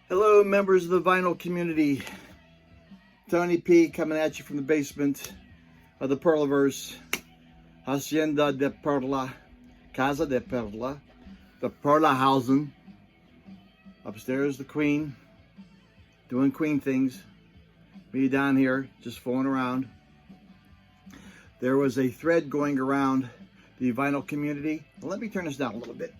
Hello, members of the vinyl community. Tony P coming at you from the basement of the Perlaverse, Hacienda de Perla, Casa de Perla, the Perlahausen. Upstairs, the Queen, doing Queen things. Me down here, just fooling around. There was a thread going around the vinyl community. Well, let me turn this down a little bit.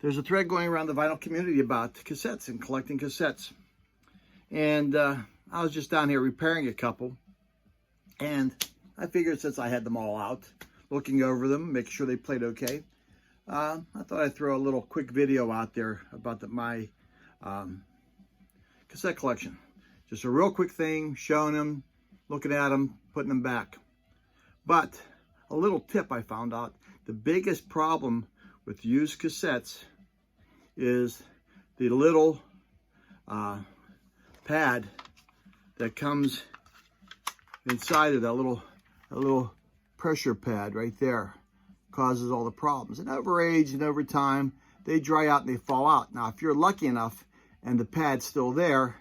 There's a thread going around the vinyl community about cassettes and collecting cassettes. And I was just down here repairing a couple. And I figured since I had them all out, looking over them, making sure they played okay, I thought I'd throw a little quick video out there about my cassette collection. Just a real quick thing, showing them, looking at them, putting them back. But a little tip I found out, the biggest problem with used cassettes is the little pad that comes inside of that little pressure pad right there. Causes all the problems. And over age and over time, they dry out and they fall out. Now, if you're lucky enough and the pad's still there,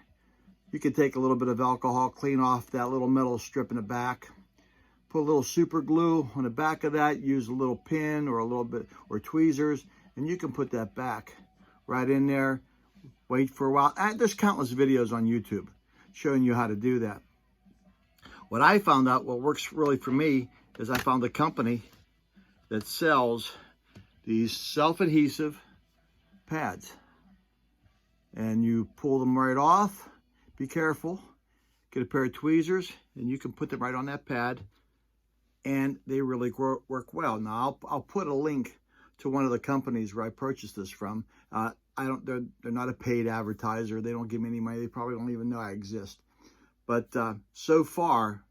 you can take a little bit of alcohol, clean off that little metal strip in the back, put a little super glue on the back of that, use a little pin or a little bit, or tweezers, and you can put that back right in there, wait for a while. And there's countless videos on YouTube showing you how to do that. What I found out, what works really for me, is I found a company that sells these self-adhesive pads. And you pull them right off. Be careful. Get a pair of tweezers and you can put them right on that pad. And they really work well. Now, I'll put a link to one of the companies where I purchased this from. They're not a paid advertiser. They don't give me any money. They probably don't even know I exist. But so far,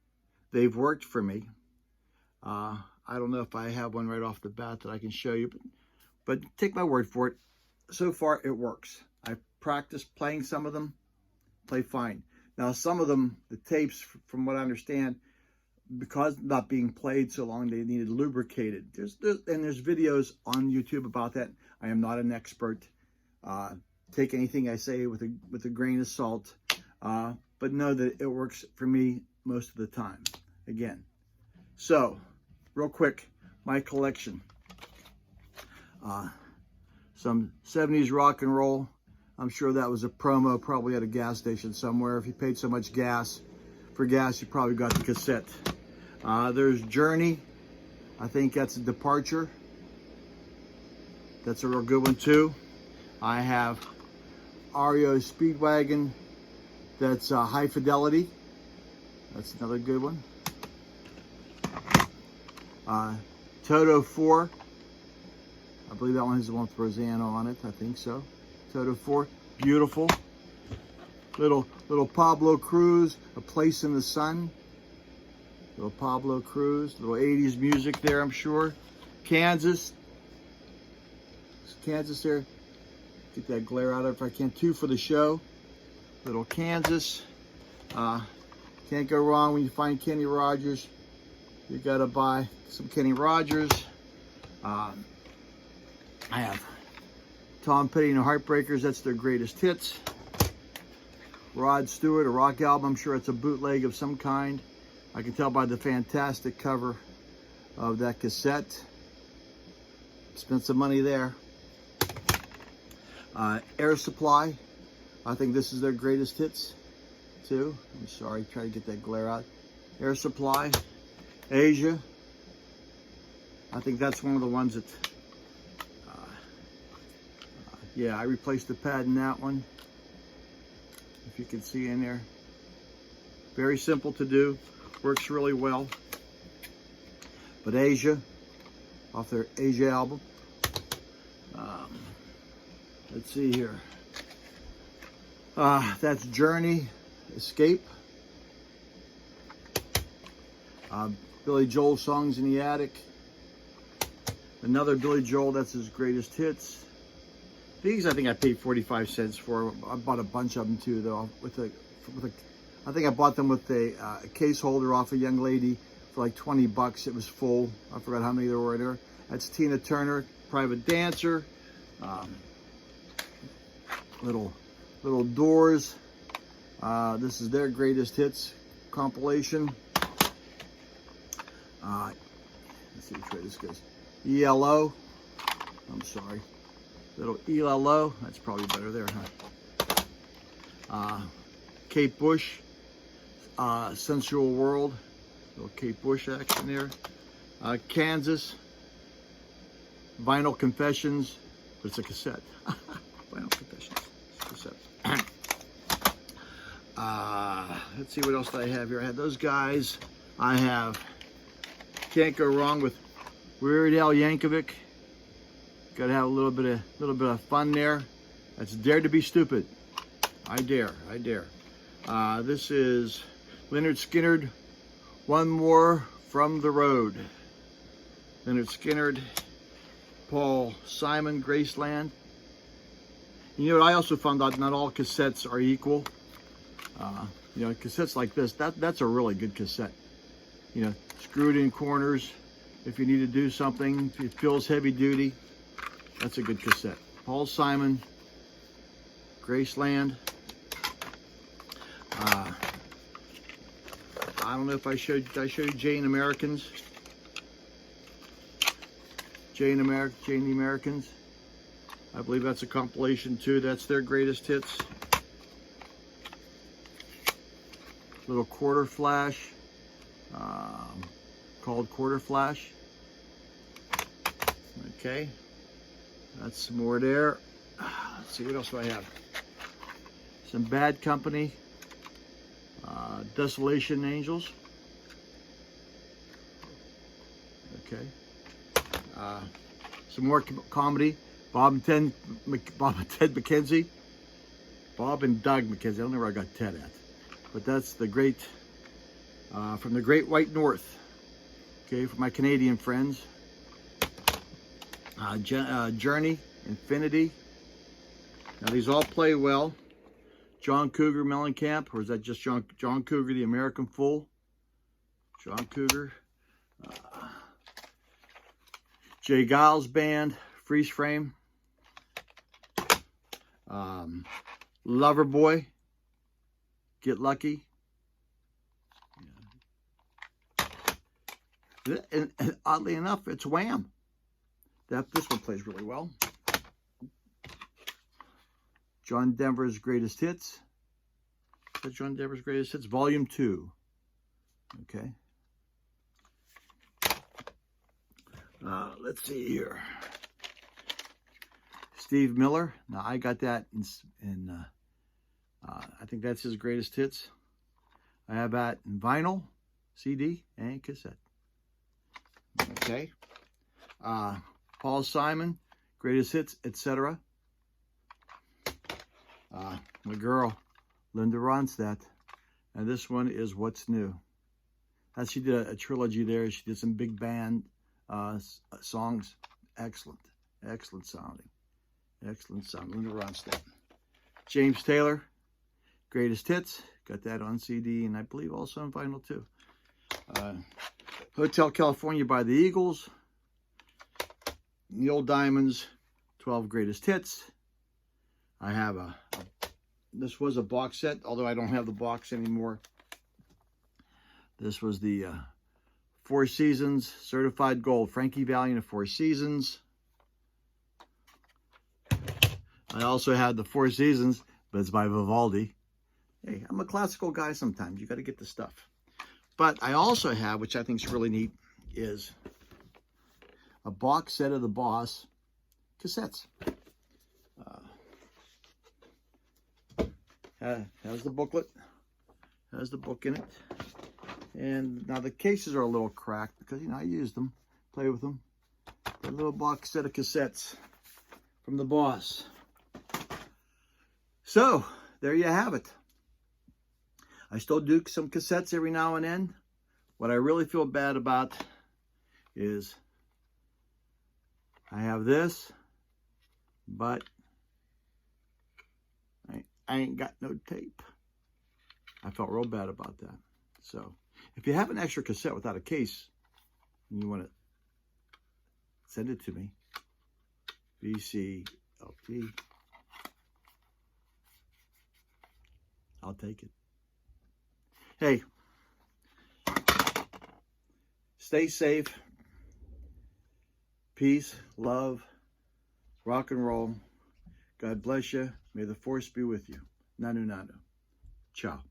they've worked for me. I don't know if I have one right off the bat that I can show you, but take my word for it. So far, it works. I practiced playing some of them, play fine. Now, some of them, the tapes, from what I understand, because not being played so long, they needed lubricated. There's videos on YouTube about that. I am not an expert. Take anything I say with a grain of salt, but know that it works for me most of the time. Again, so real quick, my collection. Some 70s rock and roll. I'm sure that was a promo, probably at a gas station somewhere. If you paid so much for gas, you probably got the cassette. There's Journey. I think that's a Departure. That's a real good one too. I have REO Speedwagon. That's High Fidelity. That's another good one. Toto 4. I believe that one is the one with Rosanna on it. I think so. Toto 4. Beautiful. Little Pablo Cruz, A Place in the Sun. Little Pablo Cruz. Little 80s music there, I'm sure. Kansas. Kansas there. Get that glare out of it if I can. 2 for the show. Little Kansas. Can't go wrong when you find Kenny Rogers. You gotta buy some Kenny Rogers. I have Tom Petty and the Heartbreakers. That's their greatest hits. Rod Stewart, a rock album. I'm sure it's a bootleg of some kind. I can tell by the fantastic cover of that cassette. Spent some money there. Air Supply. I think this is their greatest hits too. I'm sorry, try to get that glare out. Air Supply. Asia. I think that's one of the ones that, yeah, I replaced the pad in that one. If you can see in there. Very simple to do. Works really well. But Asia, off their Asia album. Let's see here. That's Journey, Escape. Billy Joel, Songs in the Attic. Another Billy Joel, that's his greatest hits. These I think I paid 45 cents for. I bought a bunch of them too, though. I think I bought them with a case holder off a young lady for like 20 bucks. It was full. I forgot how many there were there. That's Tina Turner, Private Dancer. little doors. This is their greatest hits compilation. Let's see which way this goes. ELO. I'm sorry. Little ELO. That's probably better there, huh? Kate Bush. Sensual World. Little Kate Bush action there. Kansas. Vinyl Confessions. But it's a cassette. Vinyl Confessions. It's a cassette. Let's see what else I have here. I have those guys. I have Can't Go Wrong with Weird Al Yankovic. Got to have a little bit of fun there. That's Dare to Be Stupid. I dare. This is Lynyrd Skynyrd. One More from the Road. Lynyrd Skynyrd. Paul Simon, Graceland. You know what? I also found out not all cassettes are equal. You know, cassettes like this, that's a really good cassette. You know, screwed in corners. If you need to do something, if it feels heavy duty, that's a good cassette. Paul Simon, Graceland. I don't know if I showed you Jane Americans. Jane the Americans. I believe that's a compilation too. That's their greatest hits. Little quarter flash, called Quarter Flash. Okay, that's some more there. Let's see, what else do I have? Some Bad Company, Desolation Angels. Okay. Some more comedy. Bob and Ted McKenzie. Bob and Doug McKenzie. I don't know where I got Ted at. But that's the great, from the Great White North. Okay, for my Canadian friends. Journey, Infinity. Now these all play well. John Cougar Mellencamp, or is that just John Cougar, the American Fool? John Cougar. Jay Giles Band, Freeze Frame. Loverboy, Get Lucky. Yeah. And oddly enough, it's Wham. This one plays really well. John Denver's Greatest Hits. Is that John Denver's Greatest Hits? Volume 2. Okay. Let's see here. Steve Miller. Now I got that in I think that's his greatest hits. I have that in vinyl, CD, and cassette. Okay. Paul Simon, greatest hits, etc. My girl, Linda Ronstadt. And this one is What's New. She did a trilogy there. She did some big band songs. Excellent sounding. Excellent sound. Linda Ronstadt. James Taylor, greatest hits. Got that on CD and I believe also on vinyl too. Hotel California by the Eagles. Neil Diamond's 12 greatest hits. I have this was a box set, although I don't have the box anymore. This was the Four Seasons Certified Gold. Frankie Valli of Four Seasons. I also had the Four Seasons, but it's by Vivaldi. Hey, I'm a classical guy sometimes. You got to get the stuff. But I also have, which I think is really neat, is a box set of the Boss cassettes. Has the booklet. Has the book in it. And now the cases are a little cracked because, you know, I used them, play with them. A little box set of cassettes from the Boss. So, there you have it. I still do some cassettes every now and then. What I really feel bad about is I have this, but I ain't got no tape. I felt real bad about that. So, if you have an extra cassette without a case and you want to send it to me, VCLP I'll take it. Hey, stay safe. Peace, love, rock and roll. God bless you. May the force be with you. Nanu nanu. Ciao.